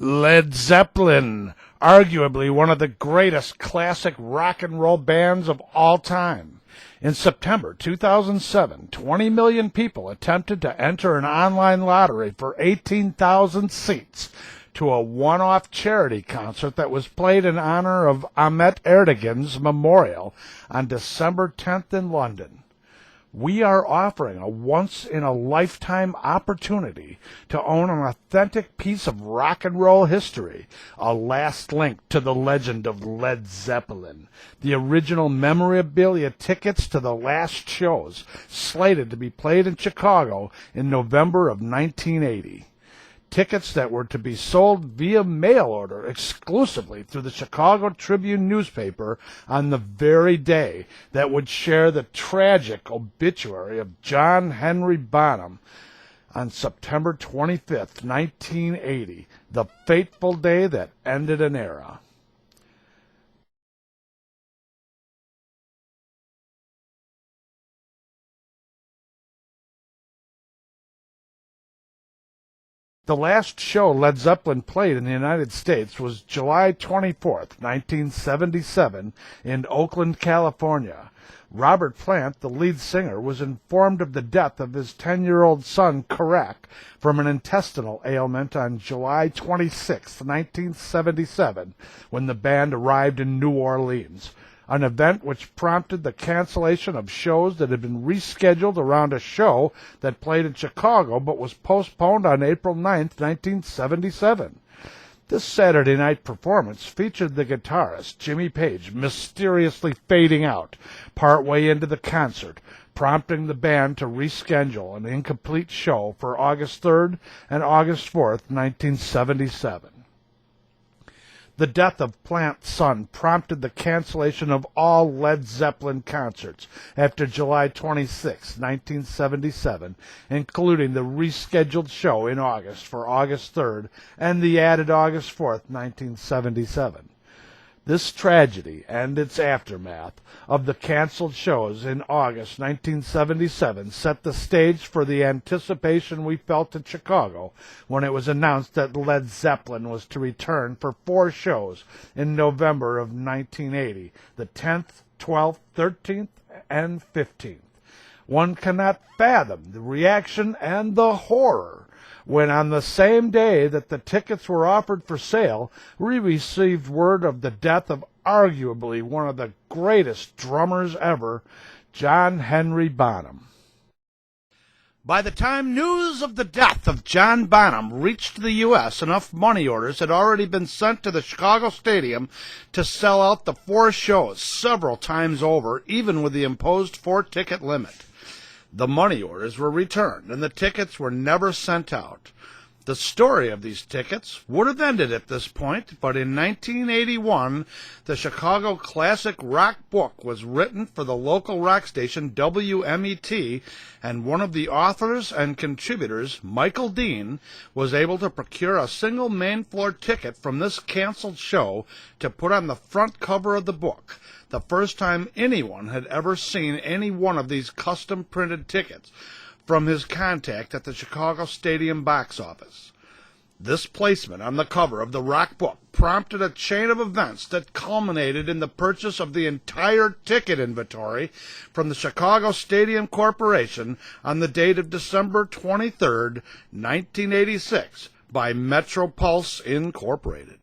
Led Zeppelin, arguably one of the greatest classic rock and roll bands of all time. In September 2007, 20 million people attempted to enter an online lottery for 18,000 seats to a one-off charity concert that was played in honor of Ahmet Ertegun's memorial on December 10th in London. We are offering a once-in-a-lifetime opportunity to own an authentic piece of rock and roll history, a last link to the legend of Led Zeppelin, the original memorabilia tickets to the last shows, slated to be played in Chicago in November of 1980. Tickets that were to be sold via mail order exclusively through the Chicago Tribune newspaper on the very day that would share the tragic obituary of John Henry Bonham on September 25th, 1980, the fateful day that ended an era. The last show Led Zeppelin played in the United States was July 24th, 1977, in Oakland, California. Robert Plant, the lead singer, was informed of the death of his 10-year-old son, Karak, from an intestinal ailment on July 26, 1977, when the band arrived in New Orleans, an event which prompted the cancellation of shows that had been rescheduled around a show that played in Chicago but was postponed on April 9, 1977. This Saturday night performance featured the guitarist, Jimmy Page, mysteriously fading out partway into the concert, prompting the band to reschedule an incomplete show for August 3rd and August 4th, 1977. The death of Plant's son prompted the cancellation of all Led Zeppelin concerts after July 26, 1977, including the rescheduled show in August for August 3rd and the added August 4th, 1977. This tragedy and its aftermath of the canceled shows in August 1977 set the stage for the anticipation we felt in Chicago when it was announced that Led Zeppelin was to return for 4 shows in November of 1980, the 10th, 12th, 13th, and 15th. One cannot fathom the reaction and the horror when on the same day that the tickets were offered for sale, we received word of the death of arguably one of the greatest drummers ever, John Henry Bonham. By the time news of the death of John Bonham reached the U.S., enough money orders had already been sent to the Chicago Stadium to sell out the 4 shows several times over, even with the imposed 4-ticket limit. The money orders were returned, and the tickets were never sent out. The story of these tickets would have ended at this point, but in 1981, the Chicago Classic Rock Book was written for the local rock station WMET, and one of the authors and contributors, Michael Dean, was able to procure a single main-floor ticket from this canceled show to put on the front cover of the book, the first time anyone had ever seen any one of these custom-printed tickets from his contact at the Chicago Stadium box office. This placement on the cover of the rock book prompted a chain of events that culminated in the purchase of the entire ticket inventory from the Chicago Stadium Corporation on the date of December 23, 1986, by MetroPulse Incorporated.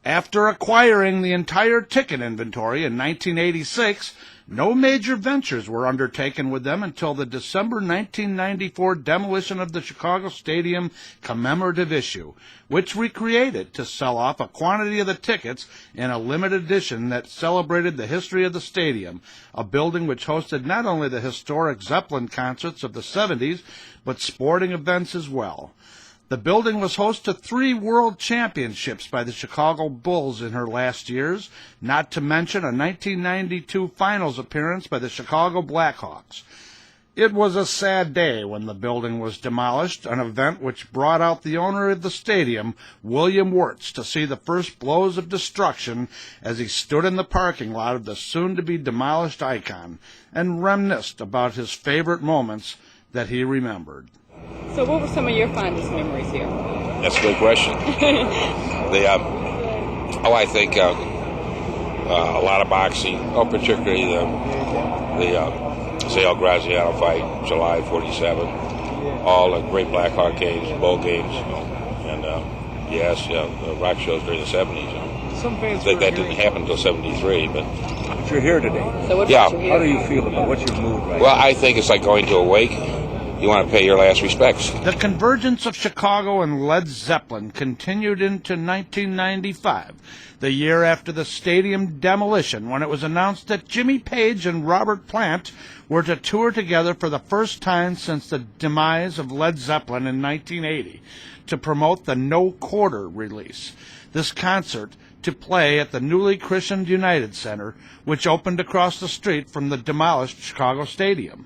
After acquiring the entire ticket inventory in 1986, no major ventures were undertaken with them until the December 1994 demolition of the Chicago Stadium commemorative issue, which recreated to sell off a quantity of the tickets in a limited edition that celebrated the history of the stadium, a building which hosted not only the historic Zeppelin concerts of the 70s, but sporting events as well. The building was host to 3 world championships by the Chicago Bulls in her last years, not to mention a 1992 finals appearance by the Chicago Blackhawks. It was a sad day when the building was demolished, an event which brought out the owner of the stadium, William Wirtz, to see the first blows of destruction as he stood in the parking lot of the soon-to-be-demolished icon and reminisced about his favorite moments that he remembered. So what were some of your fondest memories here? That's a good question. I think a lot of boxing, particularly the Sale Graziano fight, July 47. All the great Blackhawk games, bowl games, and the rock shows during the 70s. Some fans I think that didn't happen until 73, but you're here today. So what yeah. brought you here? How do you feel about what's your mood right well, now? I think it's like going to a wake. You want to pay your last respects. The convergence of Chicago and Led Zeppelin continued into 1995, the year after the stadium demolition, when it was announced that Jimmy Page and Robert Plant were to tour together for the first time since the demise of Led Zeppelin in 1980 to promote the No Quarter release. This concert to play at the newly christened United Center, which opened across the street from the demolished Chicago Stadium.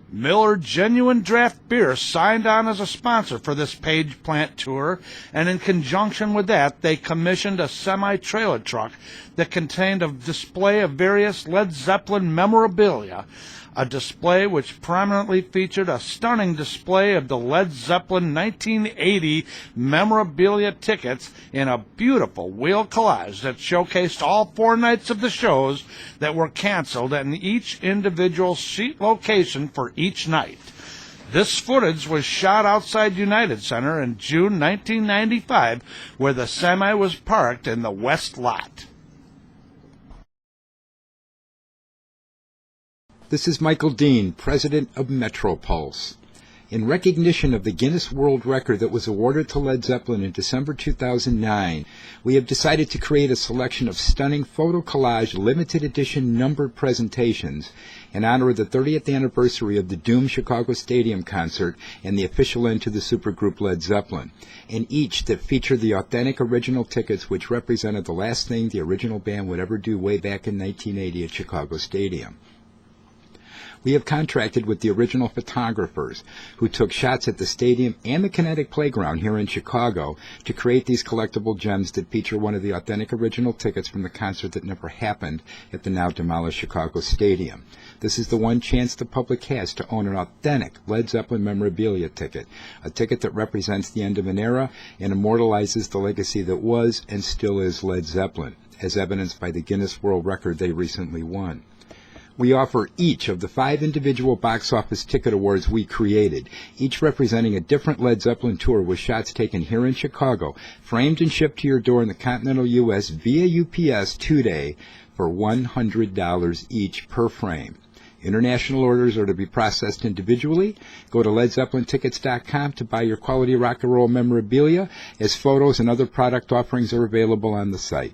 Miller Genuine Draft Beer signed on as a sponsor for this Page Plant tour, and in conjunction with that, they commissioned a semi-trailer truck that contained a display of various Led Zeppelin memorabilia, a display which prominently featured a stunning display of the Led Zeppelin 1980 memorabilia tickets in a beautiful wheel collage that showcased all 4 nights of the shows that were canceled and each individual seat location for each night. This footage was shot outside United Center in June 1995, where the semi was parked in the west lot. This is Michael Dean, president of MetroPulse. In recognition of the Guinness World Record that was awarded to Led Zeppelin in December 2009, we have decided to create a selection of stunning photo collage limited edition numbered presentations in honor of the 30th anniversary of the doomed Chicago Stadium concert and the official end to the supergroup Led Zeppelin, and each that featured the authentic original tickets which represented the last thing the original band would ever do way back in 1980 at Chicago Stadium. We have contracted with the original photographers who took shots at the stadium and the Kinetic Playground here in Chicago to create these collectible gems that feature one of the authentic original tickets from the concert that never happened at the now demolished Chicago Stadium. This is the one chance the public has to own an authentic Led Zeppelin memorabilia ticket, a ticket that represents the end of an era and immortalizes the legacy that was and still is Led Zeppelin, as evidenced by the Guinness World Record they recently won. We offer each of the 5 individual box office ticket awards we created, each representing a different Led Zeppelin tour with shots taken here in Chicago, framed and shipped to your door in the continental U.S. via UPS today for $100 each per frame. International orders are to be processed individually. Go to LedZeppelinTickets4.wmv to buy your quality rock and roll memorabilia, as photos and other product offerings are available on the site.